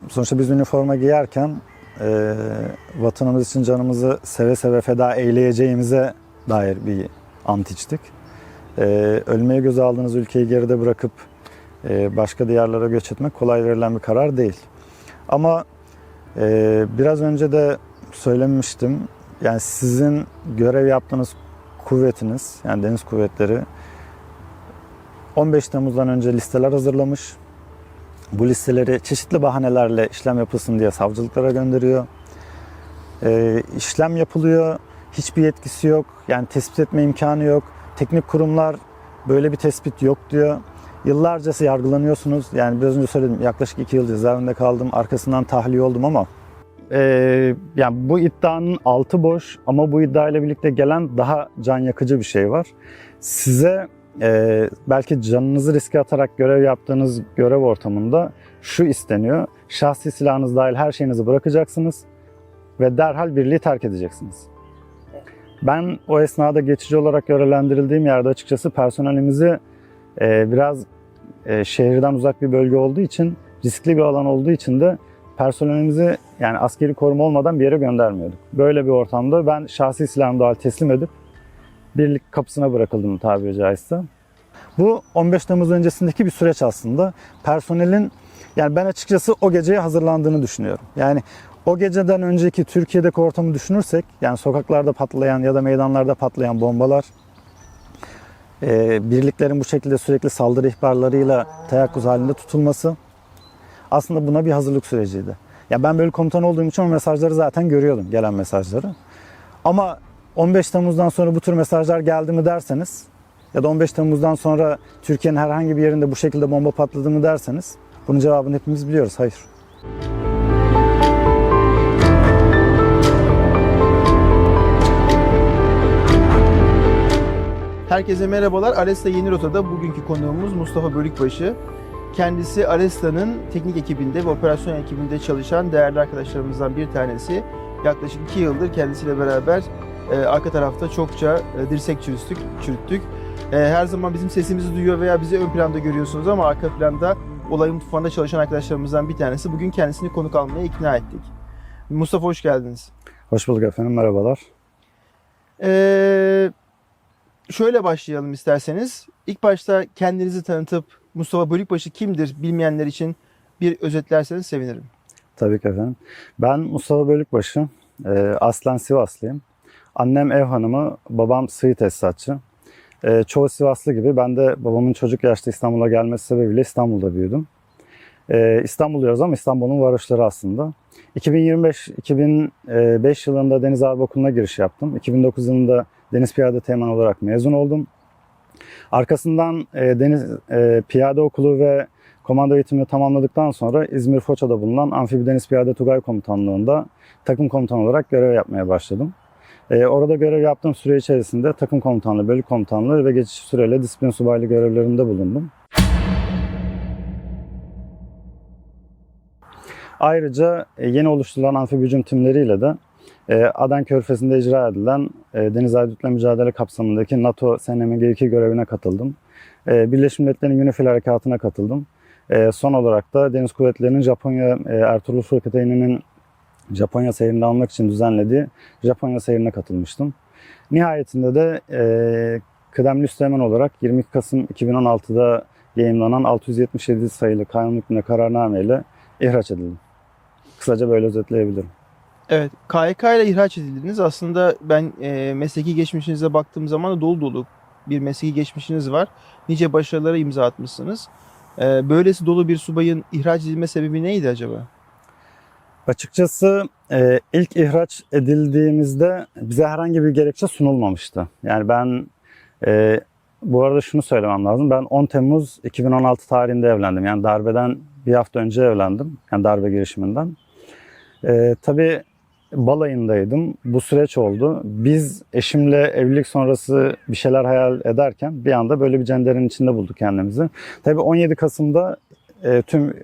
Sonuçta biz üniforma giyerken vatanımız için canımızı seve seve feda eyleyeceğimize dair bir ant içtik. Ölmeye göze aldığınız ülkeyi geride bırakıp başka diyarlara göç etmek kolay verilen bir karar değil. Ama biraz önce de söylemiştim. Yani sizin görev yaptığınız kuvvetiniz, yani deniz kuvvetleri 15 Temmuz'dan önce listeler hazırlamış. Bu listeleri çeşitli bahanelerle işlem yapılsın diye savcılıklara gönderiyor. İşlem yapılıyor. Hiçbir yetkisi yok. Yani tespit etme imkanı yok. Teknik kurumlar böyle bir tespit yok diyor. Yıllarca yargılanıyorsunuz. Yani biraz önce söyledim, yaklaşık 2 yıl cezaevinde kaldım. Arkasından tahliye oldum ama yani bu iddianın altı boş, ama bu iddiayla birlikte gelen daha can yakıcı bir şey var. Size belki canınızı riske atarak görev yaptığınız görev ortamında şu isteniyor: şahsi silahınız dahil her şeyinizi bırakacaksınız ve derhal birliği terk edeceksiniz. Ben o esnada geçici olarak görevlendirildiğim yerde açıkçası personelimizi biraz şehirden uzak bir bölge olduğu için, riskli bir alan olduğu için de personelimizi yani askeri koruma olmadan bir yere göndermiyorduk. Böyle bir ortamda ben şahsi silahımı dahil teslim edip birlik kapısına bırakıldım tabiri caizse. Bu 15 Temmuz öncesindeki bir süreç aslında. Personelin, yani ben açıkçası o geceye hazırlandığını düşünüyorum. Yani o geceden önceki Türkiye'deki ortamı düşünürsek, yani sokaklarda patlayan ya da meydanlarda patlayan bombalar, birliklerin bu şekilde sürekli saldırı ihbarlarıyla teyakkuz halinde tutulması aslında buna bir hazırlık süreciydi. Ya ben böyle komutan olduğum için o mesajları zaten görüyordum, gelen mesajları. Ama 15 Temmuz'dan sonra bu tür mesajlar geldi mi derseniz, ya da 15 Temmuz'dan sonra Türkiye'nin herhangi bir yerinde bu şekilde bomba patladı mı derseniz, bunun cevabını hepimiz biliyoruz: hayır. Herkese merhabalar. Aresta Yeni Rota'da bugünkü konuğumuz Mustafa Bölükbaşı. Kendisi Aresta'nın teknik ekibinde ve operasyon ekibinde çalışan değerli arkadaşlarımızdan bir tanesi. Yaklaşık 2 yıldır kendisiyle beraber arka tarafta çokça dirsek çürüttük. Her zaman bizim sesimizi duyuyor veya bizi ön planda görüyorsunuz ama arka planda olayın mutfağında çalışan arkadaşlarımızdan bir tanesi. Bugün kendisini konuk almaya ikna ettik. Mustafa, hoş geldiniz. Hoş bulduk efendim, merhabalar. Şöyle başlayalım isterseniz. İlk başta kendinizi tanıtıp Mustafa Bölükbaşı kimdir bilmeyenler için bir özetlerseniz sevinirim. Tabii ki efendim. Ben Mustafa Bölükbaşı, aslen Sivaslıyım. Annem ev hanımı, babam sıvı tesisatçı. Çoğu Sivaslı gibi ben de babamın çocuk yaşta İstanbul'a gelmesi sebebiyle İstanbul'da büyüdüm. İstanbul diyoruz ama İstanbul'un varoşları aslında. 2005 yılında Deniz Harp Okulu'na giriş yaptım. 2009 yılında Deniz Piyade Teğmen olarak mezun oldum. Arkasından Deniz Piyade Okulu ve komando eğitimini tamamladıktan sonra İzmir Foça'da bulunan Amfibi Deniz Piyade Tugay Komutanlığı'nda takım komutanı olarak görev yapmaya başladım. Orada görev yaptığım süre içerisinde takım komutanlığı, bölük komutanlığı ve geçici süreyle disiplin subaylığı görevlerinde bulundum. Ayrıca yeni oluşturulan amfibi hücum timleriyle de Adan Körfezi'nde icra edilen deniz aydutla mücadele kapsamındaki NATO SNMG2 görevine katıldım. Birleşmiş Milletler'in UNIFIL harekatına katıldım. Son olarak da Deniz Kuvvetleri'nin Japonya Ertuğrul Fırkateyn'in Japonya seyirini almak için düzenlediği Japonya seyirine katılmıştım. Nihayetinde de kıdemli üsteğmen olarak 22 Kasım 2016'da yayımlanan 677 sayılı kanun hükmünde kararname ile ihraç edildim. Kısaca böyle özetleyebilirim. Evet, KYK ile ihraç edildiniz. Aslında ben mesleki geçmişinize baktığım zaman da dolu dolu bir mesleki geçmişiniz var. Nice başarılara imza atmışsınız. Böylesi dolu bir subayın ihraç edilme sebebi neydi acaba? Açıkçası ilk ihraç edildiğimizde bize herhangi bir gerekçe sunulmamıştı. Yani ben bu arada şunu söylemem lazım. Ben 10 Temmuz 2016 tarihinde evlendim. Yani darbeden bir hafta önce evlendim. Yani darbe girişiminden. Tabii balayındaydım. Bu süreç oldu. Biz eşimle evlilik sonrası bir şeyler hayal ederken bir anda böyle bir cenderenin içinde bulduk kendimizi. Tabii 17 Kasım'da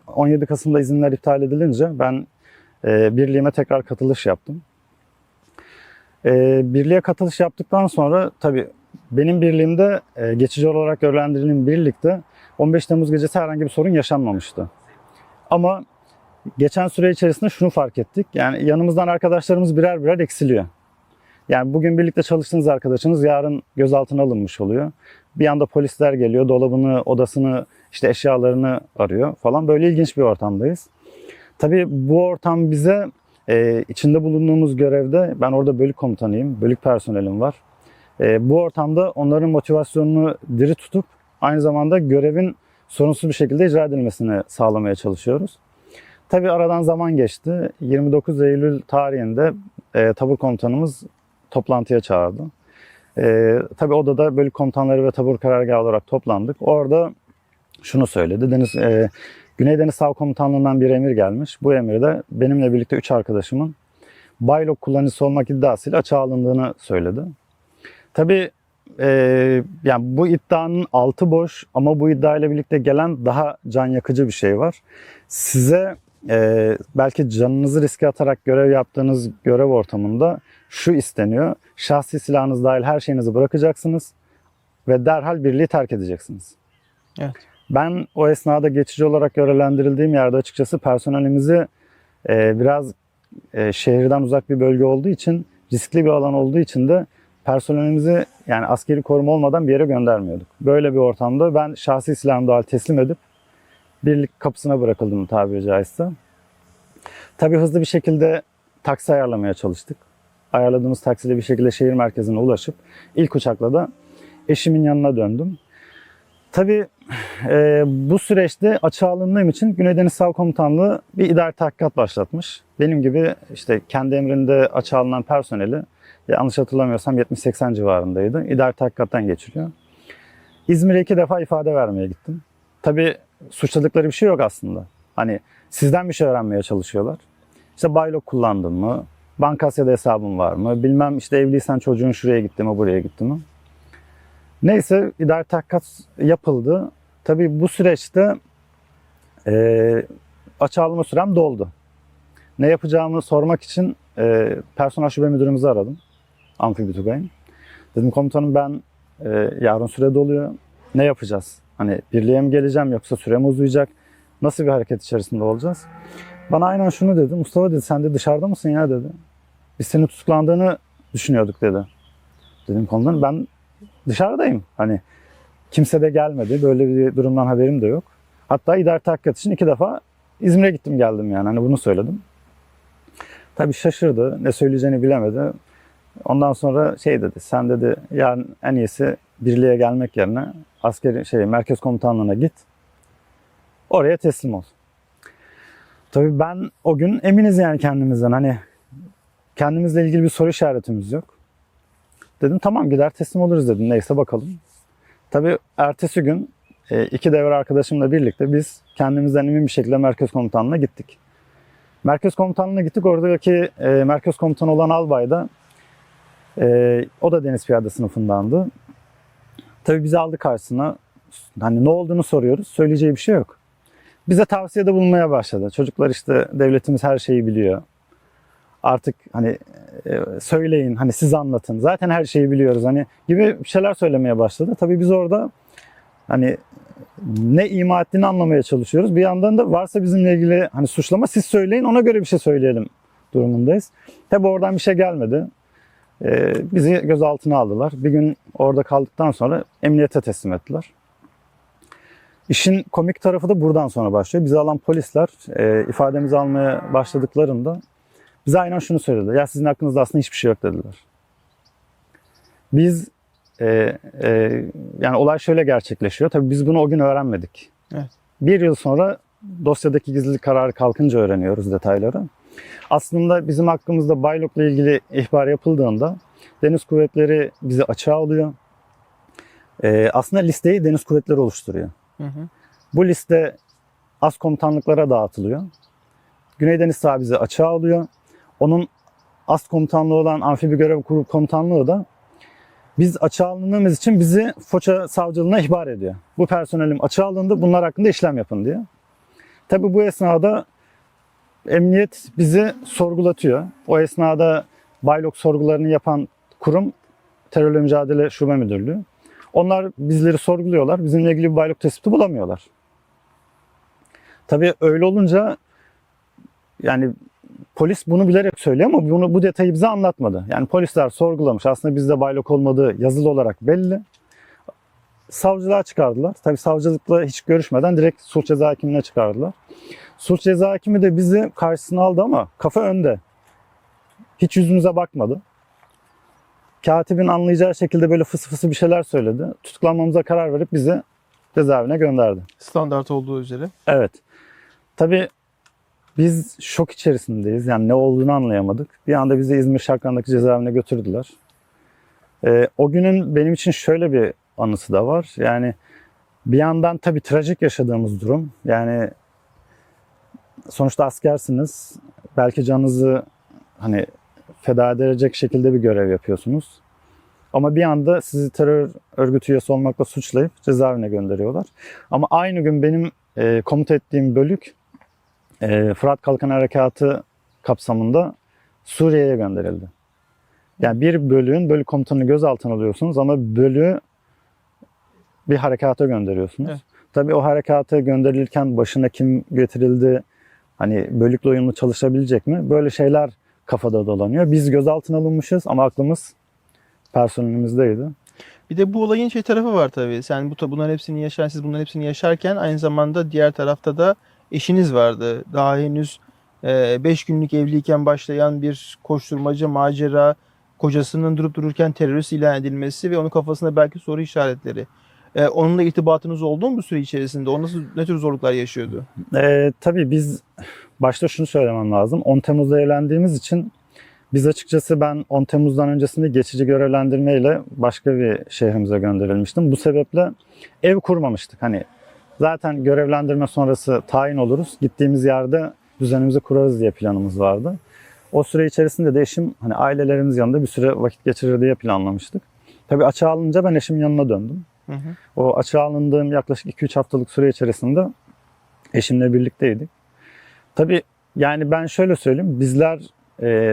17 Kasım'da izinler iptal edilince ben birliğime tekrar katılış yaptım. Birliğe katılış yaptıktan sonra tabii benim birliğimde geçici olarak görevlendirildiğim birlikte 15 Temmuz gecesi herhangi bir sorun yaşanmamıştı. Ama Geçen süre içerisinde şunu fark ettik. Yani yanımızdan arkadaşlarımız birer birer eksiliyor. Yani bugün birlikte çalıştığınız arkadaşınız yarın gözaltına alınmış oluyor. Bir anda polisler geliyor, dolabını, odasını, işte eşyalarını arıyor falan. Böyle ilginç bir ortamdayız. Tabii bu ortam bize içinde bulunduğumuz görevde, ben orada bölük komutanıyım, bölük personelim var. Bu ortamda onların motivasyonunu diri tutup aynı zamanda görevin sorunsuz bir şekilde icra edilmesini sağlamaya çalışıyoruz. Tabii aradan zaman geçti. 29 Eylül tarihinde tabur komutanımız toplantıya çağırdı. Tabii odada bölük komutanları ve tabur karargahı olarak toplandık. Orada şunu söyledi. Güney Deniz Sağ Komutanlığı'ndan bir emir gelmiş. Bu emirde benimle birlikte 3 arkadaşımın baylok kullanıcısı olmak iddiasıyla açığa alındığını söyledi. Tabii yani bu iddianın altı boş ama bu iddiayla birlikte gelen daha can yakıcı bir şey var. Size belki canınızı riske atarak görev yaptığınız görev ortamında şu isteniyor. Şahsi silahınız dahil her şeyinizi bırakacaksınız ve derhal birliği terk edeceksiniz. Evet. Ben o esnada geçici olarak görevlendirildiğim yerde açıkçası personelimizi biraz şehirden uzak bir bölge olduğu için, riskli bir alan olduğu için de personelimizi yani askeri koruma olmadan bir yere göndermiyorduk. Böyle bir ortamda ben şahsi silahımı dahil teslim edip birlik kapısına bırakıldım tabiri caizse. Tabii hızlı bir şekilde taksi ayarlamaya çalıştık. Ayarladığımız taksiyle bir şekilde şehir merkezine ulaşıp ilk uçakla da eşimin yanına döndüm. Tabii bu süreçte açığa alındığım için Güney Deniz Sağ Komutanlığı bir idari tahkikat başlatmış. Benim gibi işte kendi emrinde açığa alınan personeli, yanlış hatırlamıyorsam 70-80 civarındaydı. İdari tahkikattan geçiriyor. İzmir'e 2 defa ifade vermeye gittim. Tabii suçladıkları bir şey yok aslında. Hani sizden bir şey öğrenmeye çalışıyorlar. İşte baylok kullandın mı? Bankasya'da hesabın var mı? Bilmem işte evliysen çocuğun şuraya gitti mi, buraya gitti mi? Neyse idari tahkikat yapıldı. Tabii bu süreçte açığa alma sürem doldu. Ne yapacağımı sormak için personel şube müdürümüzü aradım. Amfibi Tugay'ın. Dedim komutanım ben yarın süre doluyor. Ne yapacağız? Hani birliğe mi geleceğim yoksa süre mi uzayacak? Nasıl bir hareket içerisinde olacağız? Bana aynen şunu dedi. Mustafa dedi sen de dışarıda mısın ya dedi. Biz senin tutuklandığını düşünüyorduk dedi. Dedim komutanım ben dışarıdayım. Hani kimse de gelmedi. Böyle bir durumdan haberim de yok. Hatta idari tahkikat için 2 defa İzmir'e gittim geldim yani. Hani bunu söyledim. Tabii şaşırdı. Ne söyleyeceğini bilemedi. Ondan sonra şey dedi. Sen dedi yarın en iyisi birliğe gelmek yerine askeri merkez komutanlığına git. Oraya teslim ol. Tabii ben o gün eminiz yani kendimizden. Hani kendimizle ilgili bir soru işaretimiz yok. Dedim tamam gider teslim oluruz dedim. Neyse bakalım. Tabii ertesi gün 2 devre arkadaşımla birlikte biz kendimizden emin bir şekilde merkez komutanlığına gittik. Merkez komutanlığına gittik. Oradaki merkez komutanı olan albay da o da deniz piyade sınıfındandı. Tabii bizi aldı karşısına. Hani ne olduğunu soruyoruz. Söyleyeceği bir şey yok. Bize tavsiyede bulunmaya başladı. Çocuklar işte devletimiz her şeyi biliyor. Artık hani söyleyin, hani siz anlatın. Zaten her şeyi biliyoruz hani gibi şeyler söylemeye başladı. Tabii biz orada hani ne ima ettiğini anlamaya çalışıyoruz. Bir yandan da varsa bizimle ilgili hani suçlama siz söyleyin ona göre bir şey söyleyelim durumundayız. Tabii oradan bir şey gelmedi. Bizi gözaltına aldılar. Bir gün orada kaldıktan sonra emniyete teslim ettiler. İşin komik tarafı da buradan sonra başlıyor. Bizi alan polisler ifademizi almaya başladıklarında bize aynen şunu söylediler. Ya sizin hakkınızda aslında hiçbir şey yok dediler. Biz yani olay şöyle gerçekleşiyor. Tabii biz bunu o gün öğrenmedik. Evet. 1 yıl sonra dosyadaki gizlilik kararı kalkınca öğreniyoruz detayları. Aslında bizim hakkımızda baylokla ilgili ihbar yapıldığında Deniz Kuvvetleri bizi açığa alıyor. Aslında listeyi Deniz Kuvvetleri oluşturuyor. Hı hı. Bu liste as komutanlıklara dağıtılıyor. Güney Deniz Sağ bizi açığa alıyor. Onun as komutanlığı olan Amfibi Görev Grup Komutanlığı da biz açığa alındığımız için bizi Foça Savcılığına ihbar ediyor. Bu personelim açığa alındı, bunlar hakkında işlem yapın diye. Tabii bu esnada emniyet bizi sorgulatıyor. O esnada baylok sorgularını yapan kurum Terörle Mücadele Şube Müdürlüğü. Onlar bizleri sorguluyorlar. Bizimle ilgili bir baylok tespiti bulamıyorlar. Tabii öyle olunca yani polis bunu bilerek söylüyor ama bu detayı bize anlatmadı. Yani polisler sorgulamış. Aslında bizde baylok olmadığı yazılı olarak belli. Savcılığa çıkardılar. Tabii savcılıkla hiç görüşmeden direkt suç ceza hakimine çıkardılar. Suç ceza hakimi de bizi karşısına aldı ama kafa önde. Hiç yüzümüze bakmadı. Katibin anlayacağı şekilde böyle fısı fısı bir şeyler söyledi. Tutuklanmamıza karar verip bizi cezaevine gönderdi. Standart olduğu üzere. Evet. Tabii biz şok içerisindeyiz. Yani ne olduğunu anlayamadık. Bir anda bizi İzmir Şarkı'ndaki cezaevine götürdüler. O günün benim için şöyle bir anısı da var. Yani bir yandan tabii trajik yaşadığımız durum. Yani sonuçta askersiniz. Belki canınızı hani feda edecek şekilde bir görev yapıyorsunuz. Ama bir anda sizi terör örgütü üyesi olmakla suçlayıp cezaevine gönderiyorlar. Ama aynı gün benim komuta ettiğim bölük Fırat Kalkan Harekatı kapsamında Suriye'ye gönderildi. Yani bir bölük komutanını gözaltına alıyorsunuz ama bölüğü bir harekata gönderiyorsunuz. Evet. Tabii o harekata gönderilirken başına kim getirildi, hani bölükle uyumlu çalışabilecek mi? Böyle şeyler kafada dolanıyor. Biz gözaltına alınmışız ama aklımız personelimizdeydi. Bir de bu olayın tarafı var tabii. Sen bunların hepsini siz bunların hepsini yaşarken aynı zamanda diğer tarafta da eşiniz vardı. Daha henüz 5 günlük evliyken başlayan bir koşturmaca, macera, kocasının durup dururken terörist ilan edilmesi ve onun kafasında belki soru işaretleri. Onunla irtibatınız oldu mu bu süre içerisinde? O ne tür zorluklar yaşıyordu? Tabii biz başta şunu söylemem lazım. 10 Temmuz'da evlendiğimiz için biz açıkçası ben 10 Temmuz'dan öncesinde geçici görevlendirmeyle başka bir şehrimize gönderilmiştim. Bu sebeple ev kurmamıştık. Hani zaten görevlendirme sonrası tayin oluruz. Gittiğimiz yerde düzenimizi kurarız diye planımız vardı. O süre içerisinde de eşim hani ailelerimiz yanında bir süre vakit geçirir diye planlamıştık. Tabii açığa alınca ben eşimin yanına döndüm. Hı hı. O açığa alındığım yaklaşık 2-3 haftalık süre içerisinde eşimle birlikteydik. Tabii yani ben şöyle söyleyeyim. Bizler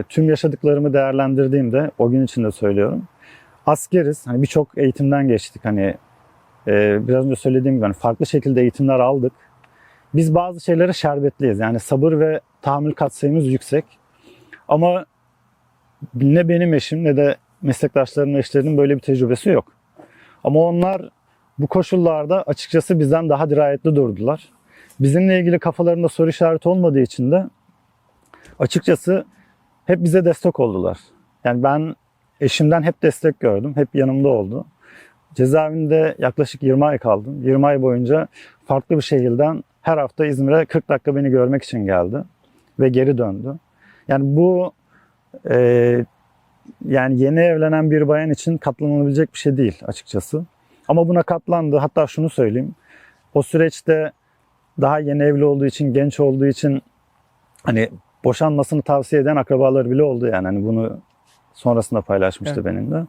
tüm yaşadıklarımı değerlendirdiğimde o gün için de söylüyorum. Askeriz. Hani birçok eğitimden geçtik. Hani biraz önce söylediğim gibi hani farklı şekilde eğitimler aldık. Biz bazı şeylere şerbetliyiz. Yani sabır ve tahammül katsayımız yüksek. Ama ne benim eşim ne de meslektaşlarımın eşlerinin böyle bir tecrübesi yok. Ama onlar bu koşullarda açıkçası bizden daha dirayetli durdular. Bizimle ilgili kafalarında soru işareti olmadığı için de açıkçası hep bize destek oldular. Yani ben eşimden hep destek gördüm. Hep yanımda oldu. Cezaevinde yaklaşık 20 ay kaldım. 20 ay boyunca farklı bir şehirden her hafta İzmir'e 40 dakika beni görmek için geldi. Ve geri döndü. Yani bu yani yeni evlenen bir bayan için katlanılabilecek bir şey değil açıkçası. Ama buna katlandı. Hatta şunu söyleyeyim. O süreçte daha yeni evli olduğu için, genç olduğu için hani boşanmasını tavsiye eden akrabaları bile oldu yani. Hani bunu sonrasında paylaşmıştı Evet. benimle.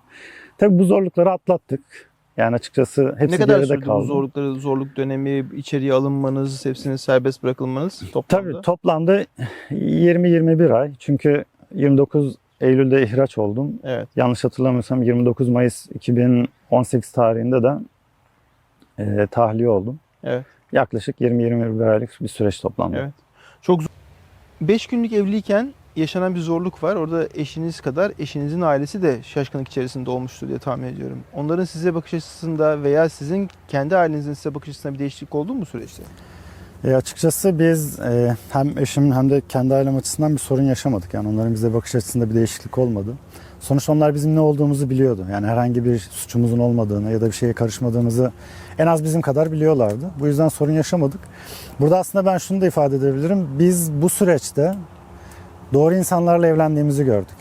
Tabii bu zorlukları atlattık. Yani açıkçası hepsi Ne kadar geride sürdü bu kaldı. zorluk dönemi, içeriye alınmanız, hepsinin serbest bırakılmanız toplamda? Tabii toplamda 20-21 ay. Çünkü 29 Eylül'de ihraç oldum. Evet. Yanlış hatırlamıyorsam 29 Mayıs 2018 tarihinde de tahliye oldum. Evet. Yaklaşık 20-21 aylık bir süreç toplamda. Evet. Çok 5 günlük evliyken yaşanan bir zorluk var. Orada eşiniz kadar eşinizin ailesi de şaşkınlık içerisinde olmuştur diye tahmin ediyorum. Onların size bakış açısında veya sizin kendi ailenizin size bakış açısında bir değişiklik oldu mu bu süreçte? Açıkçası biz hem eşimin hem de kendi ailem açısından bir sorun yaşamadık. Yani onların bize bakış açısında bir değişiklik olmadı. Sonuçta onlar bizim ne olduğumuzu biliyordu. Yani herhangi bir suçumuzun olmadığını ya da bir şeye karışmadığımızı en az bizim kadar biliyorlardı. Bu yüzden sorun yaşamadık. Burada aslında ben şunu da ifade edebilirim. Biz bu süreçte doğru insanlarla evlendiğimizi gördük.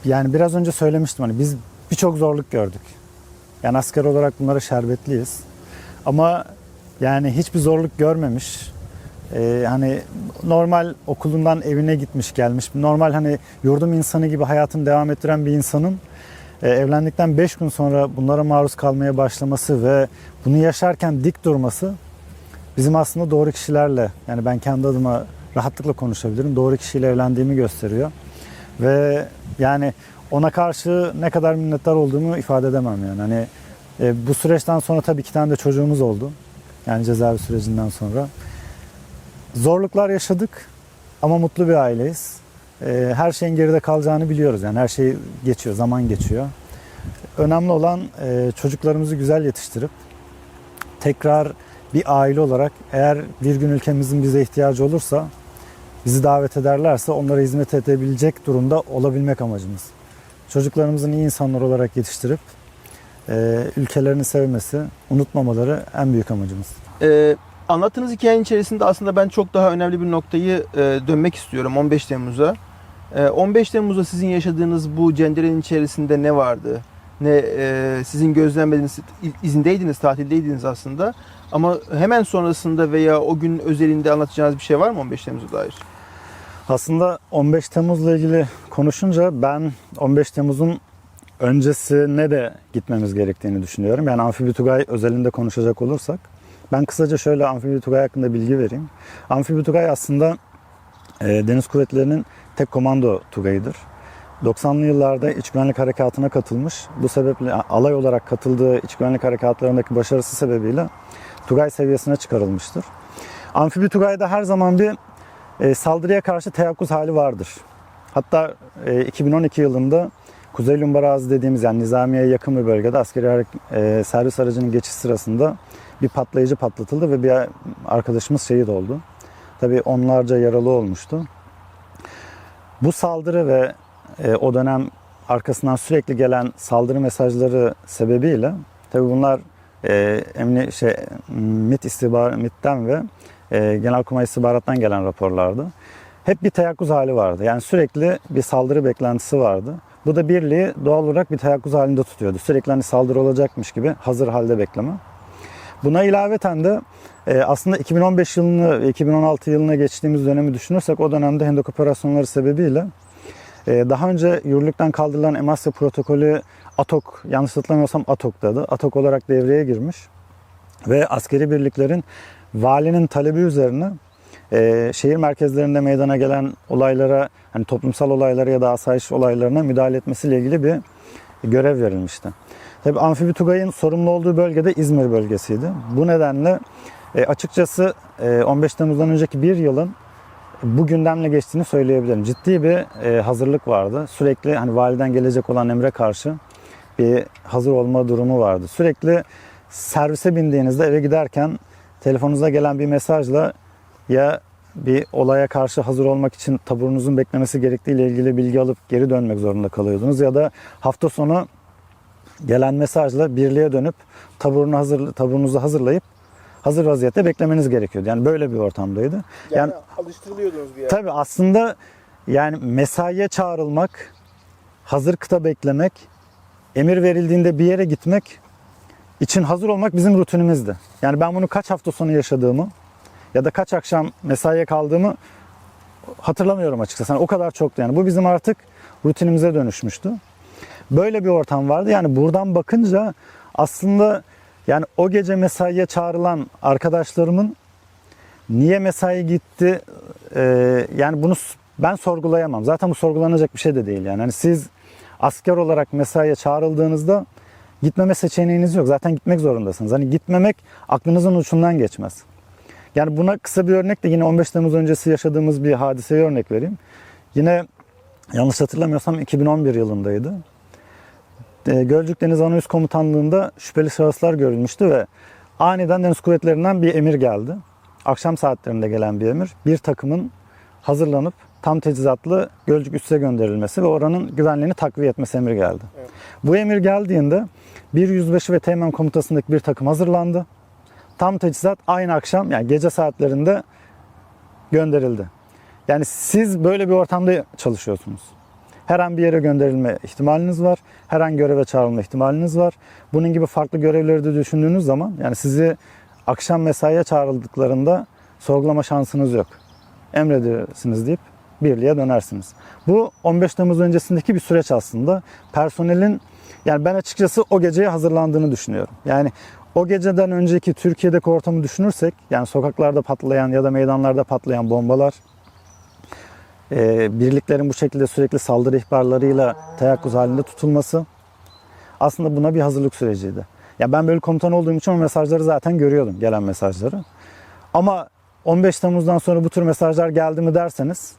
Yani biraz önce söylemiştim hani biz birçok zorluk gördük. Yani asker olarak bunlara şerbetliyiz. Ama yani hiçbir zorluk görmemiş. Hani normal okulundan evine gitmiş gelmiş. Normal hani yurdum insanı gibi hayatını devam ettiren bir insanın evlendikten 5 gün sonra bunlara maruz kalmaya başlaması ve bunu yaşarken dik durması bizim aslında doğru kişilerle, yani ben kendi adıma rahatlıkla konuşabilirim, doğru kişiyle evlendiğimi gösteriyor. Ve yani ona karşı ne kadar minnettar olduğumu ifade edemem yani. Hani bu süreçten sonra tabii 2 tane de çocuğumuz oldu. Yani cezaevi sürecinden sonra. Zorluklar yaşadık ama mutlu bir aileyiz. Her şeyin geride kalacağını biliyoruz. Yani her şey geçiyor, zaman geçiyor. Önemli olan çocuklarımızı güzel yetiştirip tekrar bir aile olarak eğer bir gün ülkemizin bize ihtiyacı olursa, bizi davet ederlerse onlara hizmet edebilecek durumda olabilmek amacımız. Çocuklarımızın iyi insanlar olarak yetiştirip ülkelerini sevmesi, unutmamaları en büyük amacımız. Anlattığınız hikayenin içerisinde aslında ben çok daha önemli bir noktayı dönmek istiyorum 15 Temmuz'a. 15 Temmuz'da sizin yaşadığınız bu cenderenin içerisinde ne vardı? Ne sizin gözlemlediğiniz, izindeydiniz, tatildeydiniz aslında. Ama hemen sonrasında veya o gün özelinde anlatacağınız bir şey var mı 15 Temmuz'a dair? Aslında 15 Temmuz'la ilgili konuşunca ben 15 Temmuz'un öncesine de gitmemiz gerektiğini düşünüyorum. Yani Amfibi Tugay özelinde konuşacak olursak. Ben kısaca şöyle Amfibi Tugay hakkında bilgi vereyim. Amfibi Tugay aslında Deniz Kuvvetleri'nin tek komando tugayıdır. 90'lı yıllarda iç güvenlik harekatına katılmış. Bu sebeple alay olarak katıldığı iç güvenlik harekatlarındaki başarısı sebebiyle Tugay seviyesine çıkarılmıştır. Amfibi Tugay'da her zaman bir saldırıya karşı teyakkuz hali vardır. Hatta 2012 yılında Kuzey Lumbarazı dediğimiz yani Nizamiye'ye yakın bir bölgede askeri servis aracının geçiş sırasında bir patlayıcı patlatıldı ve bir arkadaşımız şehit oldu. Tabii onlarca yaralı olmuştu. Bu saldırı ve o dönem arkasından sürekli gelen saldırı mesajları sebebiyle tabii bunlar MİT'ten ve Genelkurmay İstihbarat'tan gelen raporlardı. Hep bir teyakkuz hali vardı. Yani sürekli bir saldırı beklentisi vardı. Bu da birliği doğal olarak bir teyakkuz halinde tutuyordu. Sürekli hani saldırı olacakmış gibi hazır halde bekleme. Buna ilaveten de aslında 2015 yılını, 2016 yılına geçtiğimiz dönemi düşünürsek o dönemde Hendek operasyonları sebebiyle daha önce yürürlükten kaldırılan Emasya protokolü ATOK, yanlış hatırlamıyorsam ATOK'tu adı. ATOK olarak devreye girmiş ve askeri birliklerin valinin talebi üzerine şehir merkezlerinde meydana gelen olaylara, hani toplumsal olaylara ya da asayiş olaylarına müdahale etmesiyle ilgili bir görev verilmişti. Tabii Amfibi Tugay'ın sorumlu olduğu bölge de İzmir bölgesiydi. Bu nedenle açıkçası 15 Temmuz'dan önceki bir yılın bu gündemle geçtiğini söyleyebilirim. Ciddi bir hazırlık vardı. Sürekli hani validen gelecek olan emre karşı bir hazır olma durumu vardı. Sürekli servise bindiğinizde eve giderken telefonunuza gelen bir mesajla ya bir olaya karşı hazır olmak için taburunuzun beklemesi gerektiği ile ilgili bilgi alıp geri dönmek zorunda kalıyordunuz ya da hafta sonu gelen mesajla birliğe dönüp taburunuzu hazırlayıp hazır vaziyette beklemeniz gerekiyordu. Yani böyle bir ortamdaydı. Yani alıştırılıyordunuz bir yer. Tabii aslında yani mesaiye çağrılmak, hazır kıta beklemek, emir verildiğinde bir yere gitmek için hazır olmak bizim rutinimizdi. Yani ben bunu kaç hafta sonu yaşadığımı ya da kaç akşam mesaiye kaldığımı hatırlamıyorum açıkçası. Yani o kadar çoktu yani. Bu bizim artık rutinimize dönüşmüştü. Böyle bir ortam vardı. Yani buradan bakınca aslında yani o gece mesaiye çağrılan arkadaşlarımın niye mesai gitti yani bunu ben sorgulayamam. Zaten bu sorgulanacak bir şey de değil yani. Hani siz asker olarak mesaiye çağrıldığınızda gitmeme seçeneğiniz yok. Zaten gitmek zorundasınız. Hani gitmemek aklınızın ucundan geçmez. Yani buna kısa bir örnek de yine 15 Temmuz öncesi yaşadığımız bir hadiseye örnek vereyim. Yine yanlış hatırlamıyorsam 2011 yılındaydı. Gölcük Deniz Ana Üst Komutanlığı'nda şüpheli şahıslar görülmüştü ve aniden Deniz Kuvvetleri'nden bir emir geldi. Akşam saatlerinde gelen bir emir. Bir takımın hazırlanıp tam teçhizatlı Gölcük Üss'e gönderilmesi ve oranın güvenliğini takviye etmesi emri geldi. Evet. Bu emir geldiğinde bir yüzbaşı ve teğmen komutasındaki bir takım hazırlandı. Tam teçhizat aynı akşam yani gece saatlerinde gönderildi. Yani siz böyle bir ortamda çalışıyorsunuz. Her an bir yere gönderilme ihtimaliniz var. Her an göreve çağrılma ihtimaliniz var. Bunun gibi farklı görevleri de düşündüğünüz zaman yani sizi akşam mesaiye çağrıldıklarında sorgulama şansınız yok. Emredirsiniz deyip birliğe dönersiniz. Bu 15 Temmuz öncesindeki bir süreç aslında. Personelin yani ben açıkçası o geceye hazırlandığını düşünüyorum. Yani o geceden önceki Türkiye'deki ortamı düşünürsek yani sokaklarda patlayan ya da meydanlarda patlayan bombalar, birliklerin bu şekilde sürekli saldırı ihbarlarıyla teyakkuz halinde tutulması aslında buna bir hazırlık süreciydi. Yani ben böyle komutan olduğum için o mesajları zaten görüyordum, gelen mesajları. Ama 15 Temmuz'dan sonra bu tür mesajlar geldi mi derseniz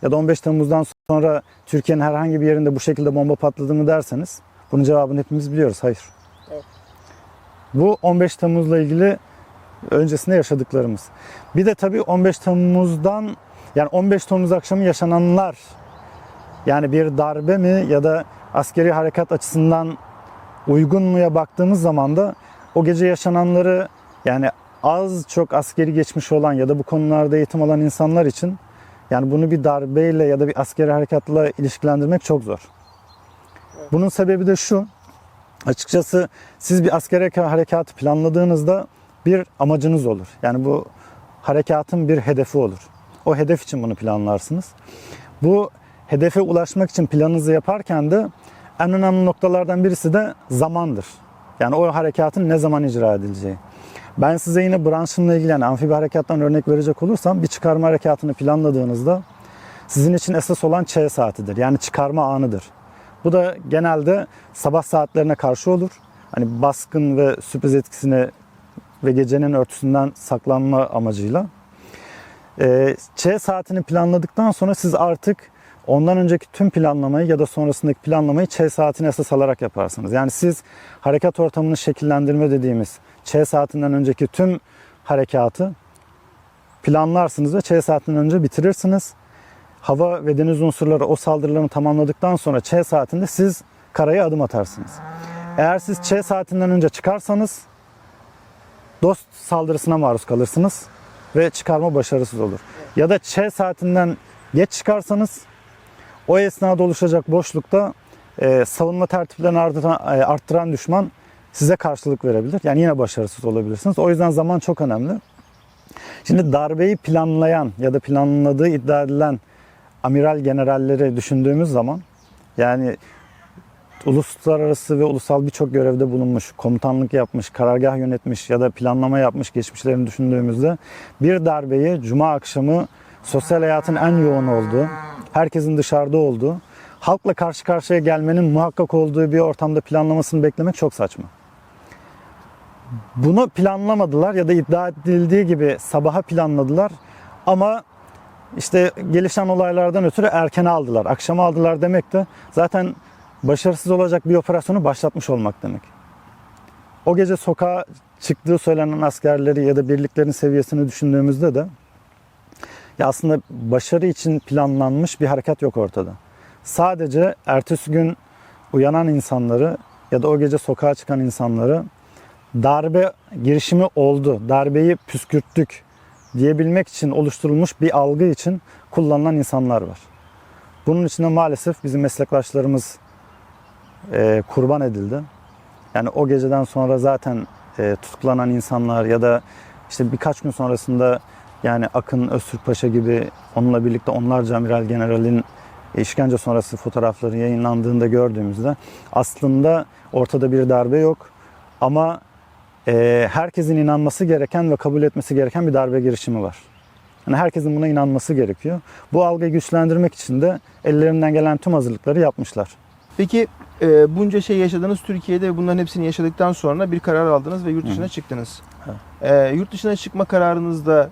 ya da 15 Temmuz'dan sonra Türkiye'nin herhangi bir yerinde bu şekilde bomba patladı mı derseniz bunun cevabını hepimiz biliyoruz. Hayır. Evet. Bu 15 Temmuz'la ilgili öncesinde yaşadıklarımız. Bir de tabii 15 Temmuz'dan yani 15 Temmuz akşamı yaşananlar yani bir darbe mi ya da askeri harekat açısından uygun muya baktığımız zaman da o gece yaşananları yani az çok askeri geçmiş olan ya da bu konularda eğitim alan insanlar için yani bunu bir darbeyle ya da bir askeri harekatla ilişkilendirmek çok zor. Bunun sebebi de şu. Açıkçası siz bir askeri harekatı planladığınızda bir amacınız olur. Yani bu harekatın bir hedefi olur. O hedef için bunu planlarsınız. Bu hedefe ulaşmak için planınızı yaparken de en önemli noktalardan birisi de zamandır. Yani o harekatın ne zaman icra edileceği. Ben size yine branşımla ilgili yani amfibi harekattan örnek verecek olursam bir çıkarma harekatını planladığınızda sizin için esas olan Ç saatidir. Yani çıkarma anıdır. Bu da genelde sabah saatlerine karşı olur. Hani baskın ve sürpriz etkisine ve gecenin örtüsünden saklanma amacıyla. Ç saatini planladıktan sonra siz artık ondan önceki tüm planlamayı ya da sonrasındaki planlamayı Ç saatine esas alarak yaparsınız. Yani siz harekat ortamını şekillendirme dediğimiz Ç saatinden önceki tüm harekatı planlarsınız ve Ç saatinden önce bitirirsiniz. Hava ve deniz unsurları o saldırılarını tamamladıktan sonra Ç saatinde siz karaya adım atarsınız. Eğer siz Ç saatinden önce çıkarsanız dost saldırısına maruz kalırsınız ve çıkarma başarısız olur. Ya da Ç saatinden geç çıkarsanız o esnada oluşacak boşlukta savunma tertiplerini arttıran düşman size karşılık verebilir. Yani yine başarısız olabilirsiniz. O yüzden zaman çok önemli. Şimdi darbeyi planlayan ya da planladığı iddia edilen amiral generalleri düşündüğümüz zaman yani uluslararası ve ulusal birçok görevde bulunmuş, komutanlık yapmış, karargah yönetmiş ya da planlama yapmış geçmişlerini düşündüğümüzde bir darbeyi cuma akşamı sosyal hayatın en yoğun olduğu, herkesin dışarıda olduğu, halkla karşı karşıya gelmenin muhakkak olduğu bir ortamda planlamasını beklemek çok saçma. Bunu planlamadılar ya da iddia edildiği gibi sabaha planladılar ama işte gelişen olaylardan ötürü erkene aldılar, akşama aldılar demek de zaten başarısız olacak bir operasyonu başlatmış olmak demek. O gece sokağa çıktığı söylenen askerleri ya da birliklerin seviyesini düşündüğümüzde de ya aslında başarı için planlanmış bir harekat yok ortada. Sadece ertesi gün uyanan insanları ya da o gece sokağa çıkan insanları darbe girişimi oldu, darbeyi püskürttük diyebilmek için oluşturulmuş bir algı için kullanılan insanlar var. Bunun için de maalesef bizim meslektaşlarımız kurban edildi. Yani o geceden sonra zaten tutuklanan insanlar ya da işte birkaç gün sonrasında yani Akın Öztürkpaşa gibi onunla birlikte onlarca amiral generalin işkence sonrası fotoğrafları yayınlandığında gördüğümüzde aslında ortada bir darbe yok ama herkesin inanması gereken ve kabul etmesi gereken bir darbe girişimi var. Yani herkesin buna inanması gerekiyor. Bu algıyı güçlendirmek için de ellerinden gelen tüm hazırlıkları yapmışlar. Peki bunca şey yaşadınız Türkiye'de ve bunların hepsini yaşadıktan sonra bir karar aldınız ve yurt dışına çıktınız. Yurt dışına çıkma kararınızda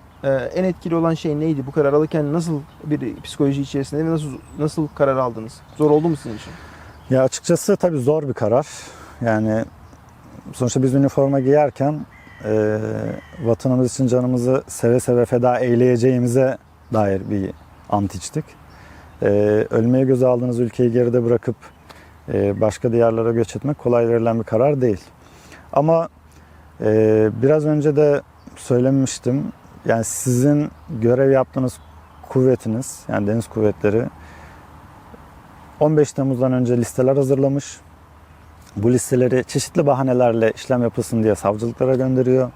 en etkili olan şey neydi? Bu karar alırken nasıl bir psikoloji içerisinde ve nasıl karar aldınız? Zor oldu mu sizin için? Ya açıkçası tabii zor bir karar. Yani sonuçta biz üniforma giyerken vatanımız için canımızı seve seve feda eyleyeceğimize dair bir ant içtik. Ölmeye göze aldığınız ülkeyi geride bırakıp başka diyarlara göç etmek kolay verilen bir karar değil. Ama biraz önce de söylemiştim. Yani sizin görev yaptığınız kuvvetiniz, yani deniz kuvvetleri 15 Temmuz'dan önce listeler hazırlamış. Bu listeleri çeşitli bahanelerle işlem yapılsın diye savcılıklara gönderiyor.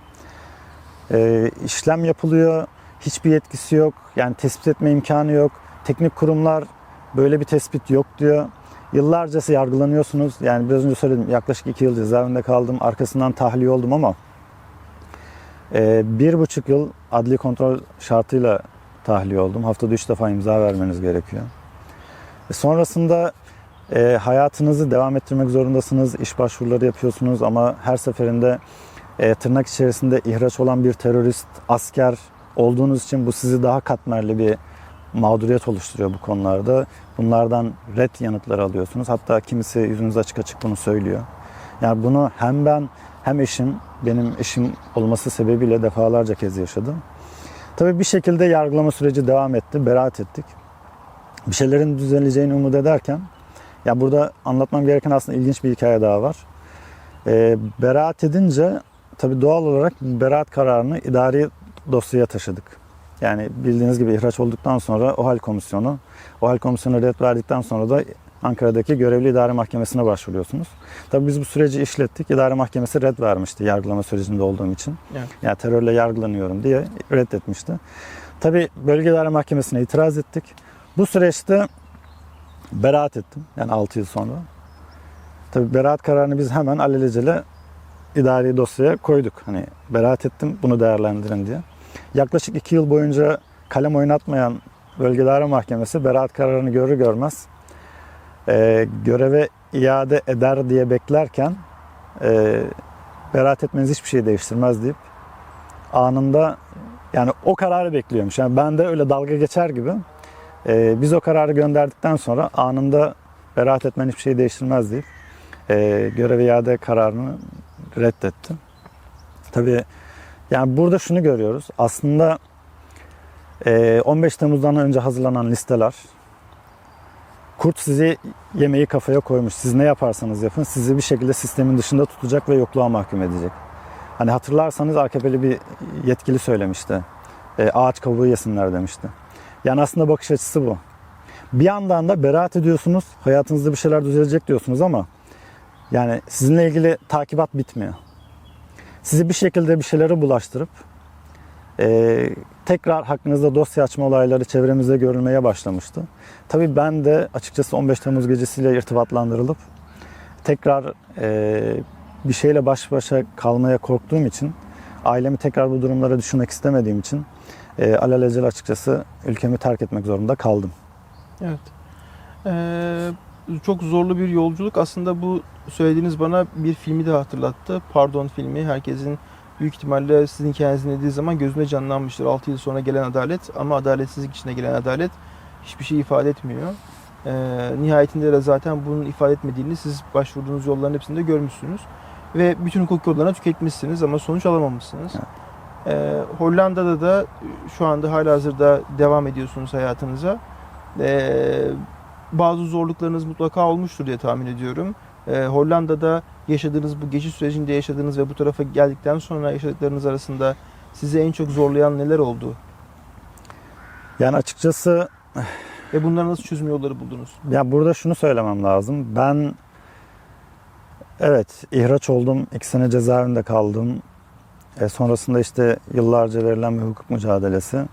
İşlem yapılıyor. Hiçbir yetkisi yok. Yani tespit etme imkanı yok. Teknik kurumlar böyle bir tespit yok diyor. Yıllarca yargılanıyorsunuz. Yani biraz önce söyledim, yaklaşık 2 yıl cezaevinde kaldım. Arkasından tahliye oldum ama 1,5 yıl adli kontrol şartıyla tahliye oldum. Haftada 3 defa imza vermeniz gerekiyor. Sonrasında hayatınızı devam ettirmek zorundasınız. İş başvuruları yapıyorsunuz ama her seferinde tırnak içerisinde ihraç olan bir terörist, asker olduğunuz için bu sizi daha katmerli bir mağduriyet oluşturuyor bu konularda. Bunlardan red yanıtları alıyorsunuz. Hatta kimisi yüzünüz açık açık bunu söylüyor. Yani bunu hem ben hem eşim, benim eşim olması sebebiyle defalarca kez yaşadım. Tabii bir şekilde yargılama süreci devam etti, beraat ettik. Bir şeylerin düzeleceğini umut ederken, ya burada anlatmam gereken aslında ilginç bir hikaye daha var. Beraat edince tabii doğal olarak beraat kararını idari dosyaya taşıdık. Yani bildiğiniz gibi ihraç olduktan sonra OHAL komisyonu red verdikten sonra da Ankara'daki görevli idare mahkemesine başvuruyorsunuz. Tabii biz bu süreci işlettik. İdare mahkemesi red vermişti yargılama sürecinde olduğum için. Evet. Yani terörle yargılanıyorum diye reddetmişti. Tabii bölge idare mahkemesine itiraz ettik. Bu süreçte beraat ettim. Yani 6 yıl sonra. Tabii beraat kararını biz hemen alelacele idari dosyaya koyduk. Hani beraat ettim, bunu değerlendirin diye. Yaklaşık 2 yıl boyunca kalem oynatmayan bölge idare mahkemesi beraat kararını görür görmez göreve iade eder diye beklerken beraat etmeniz hiçbir şey değiştirmez deyip anında, yani o kararı bekliyormuş. Yani ben de öyle dalga geçer gibi biz o kararı gönderdikten sonra anında beraat etmen hiçbir şey değiştirmez deyip göreve iade kararını reddetti. Tabii yani burada şunu görüyoruz. Aslında 15 Temmuz'dan önce hazırlanan listeler, kurt sizi yemeği kafaya koymuş. Siz ne yaparsanız yapın sizi bir şekilde sistemin dışında tutacak ve yokluğa mahkum edecek. Hani hatırlarsanız AKP'li bir yetkili söylemişti. Ağaç kabuğu yesinler demişti. Yani aslında bakış açısı bu. Bir yandan da beraat ediyorsunuz, hayatınızda bir şeyler düzelecek diyorsunuz ama yani sizinle ilgili takibat bitmiyor. Sizi bir şekilde bir şeylere bulaştırıp tekrar hakkınızda dosya açma olayları çevremizde görülmeye başlamıştı. Tabii ben de açıkçası 15 Temmuz gecesiyle irtibatlandırılıp tekrar bir şeyle baş başa kalmaya korktuğum için, ailemi tekrar bu durumlara düşünmek istemediğim için alelacele açıkçası ülkemi terk etmek zorunda kaldım. Evet. Çok zorlu bir yolculuk. Aslında bu söylediğiniz bana bir filmi de hatırlattı. Pardon filmi. Herkesin büyük ihtimalle sizin hikayenizi dinlediği zaman gözüne canlanmıştır. 6 yıl sonra gelen adalet ama adaletsizlik içine gelen adalet hiçbir şey ifade etmiyor. Nihayetinde de zaten bunun ifade etmediğini siz başvurduğunuz yolların hepsinde görmüşsünüz. Ve bütün hukuk yollarına tüketmişsiniz ama sonuç alamamışsınız. Hollanda'da da şu anda halihazırda devam ediyorsunuz hayatınıza. Bazı zorluklarınız mutlaka olmuştur diye tahmin ediyorum. Hollanda'da yaşadığınız, bu geçiş sürecinde yaşadığınız ve bu tarafa geldikten sonra yaşadıklarınız arasında sizi en çok zorlayan neler oldu? Yani açıkçası ve bunları nasıl çözüm yolları buldunuz? Ya burada şunu söylemem lazım. Ben evet ihraç oldum. 2 sene cezaevinde kaldım. Sonrasında işte yıllarca verilen bir hukuk mücadelesi.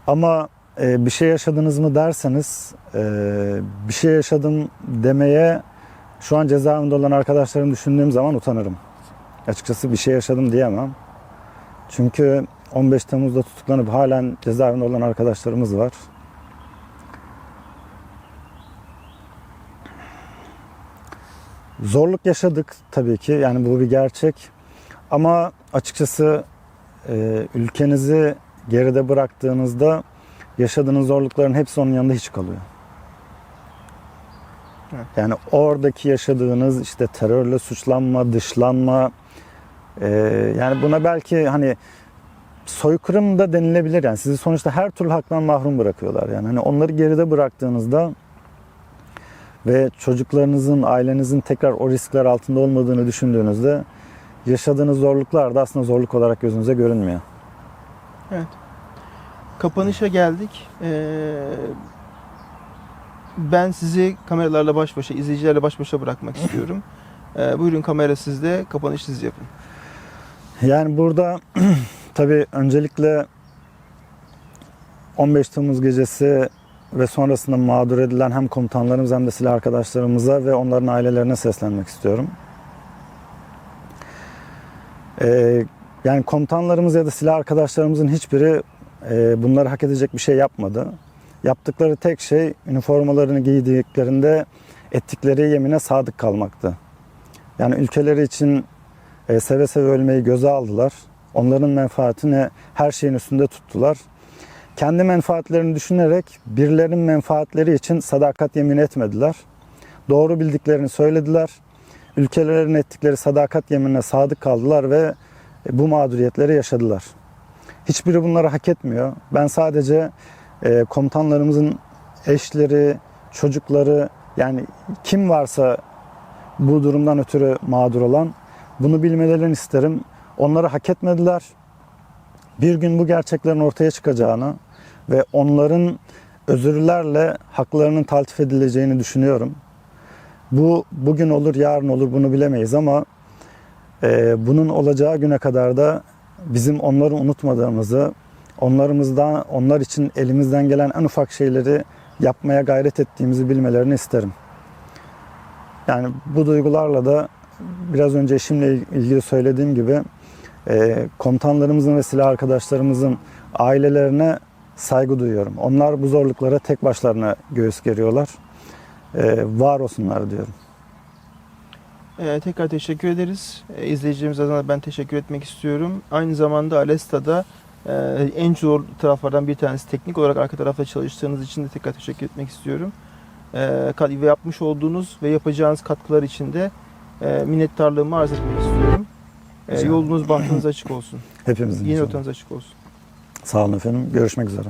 Ama bir şey yaşadınız mı derseniz bir şey yaşadım demeye şu an cezaevinde olan arkadaşlarımı düşündüğüm zaman utanırım. Açıkçası bir şey yaşadım diyemem. Çünkü 15 Temmuz'da tutuklanıp halen cezaevinde olan arkadaşlarımız var. Zorluk yaşadık tabii ki. Yani bu bir gerçek. Ama açıkçası ülkenizi geride bıraktığınızda yaşadığınız zorlukların hepsi onun yanında hiç kalıyor. Evet. Yani oradaki yaşadığınız işte terörle suçlanma, dışlanma, yani buna belki hani soykırım da denilebilir. Yani sizi sonuçta her türlü haktan mahrum bırakıyorlar. Yani hani onları geride bıraktığınızda ve çocuklarınızın, ailenizin tekrar o riskler altında olmadığını düşündüğünüzde yaşadığınız zorluklar da aslında zorluk olarak gözünüze görünmüyor. Evet. Kapanışa geldik. Ben sizi kameralarla baş başa, izleyicilerle baş başa bırakmak istiyorum. Buyurun, kamera sizde, kapanış siz yapın. Yani burada tabii öncelikle 15 Temmuz gecesi ve sonrasında mağdur edilen hem komutanlarımız hem de silah arkadaşlarımıza ve onların ailelerine seslenmek istiyorum. Yani komutanlarımız ya da silah arkadaşlarımızın hiçbiri bunları hak edecek bir şey yapmadı. Yaptıkları tek şey üniformalarını giydiklerinde ettikleri yemine sadık kalmaktı. Yani ülkeleri için seve seve ölmeyi göze aldılar. onların menfaatini her şeyin üstünde tuttular. Kendi menfaatlerini düşünerek birilerinin menfaatleri için sadakat yemin etmediler. Doğru bildiklerini söylediler. Ülkelerin ettikleri sadakat yeminine sadık kaldılar ve bu mağduriyetleri yaşadılar. Hiçbiri bunları hak etmiyor. Ben sadece komutanlarımızın eşleri, çocukları, yani kim varsa bu durumdan ötürü mağdur olan, bunu bilmelerini isterim. Onları hak etmediler. Bir gün bu gerçeklerin ortaya çıkacağını ve onların özürlerle haklarının taltif edileceğini düşünüyorum. Bu bugün olur, yarın olur, bunu bilemeyiz ama bunun olacağı güne kadar da bizim onları unutmadığımızı, onlar için elimizden gelen en ufak şeyleri yapmaya gayret ettiğimizi bilmelerini isterim. Yani bu duygularla da biraz önce eşimle ilgili söylediğim gibi komutanlarımızın ve silah arkadaşlarımızın ailelerine saygı duyuyorum. Onlar bu zorluklara tek başlarına göğüs geriyorlar. Var olsunlar diyorum. Tekrar teşekkür ederiz. İzleyicilerimiz adına ben teşekkür etmek istiyorum. Aynı zamanda Alesta'da en zor taraflardan bir tanesi teknik olarak arka tarafta çalıştığınız için de tekrar teşekkür etmek istiyorum. Ve yapmış olduğunuz ve yapacağınız katkılar için de minnettarlığımı arz etmek istiyorum. Yolunuz, bahtınız açık olsun. Hepimizin. Yeni rotanız açık olsun. Sağ olun efendim. Görüşmek üzere.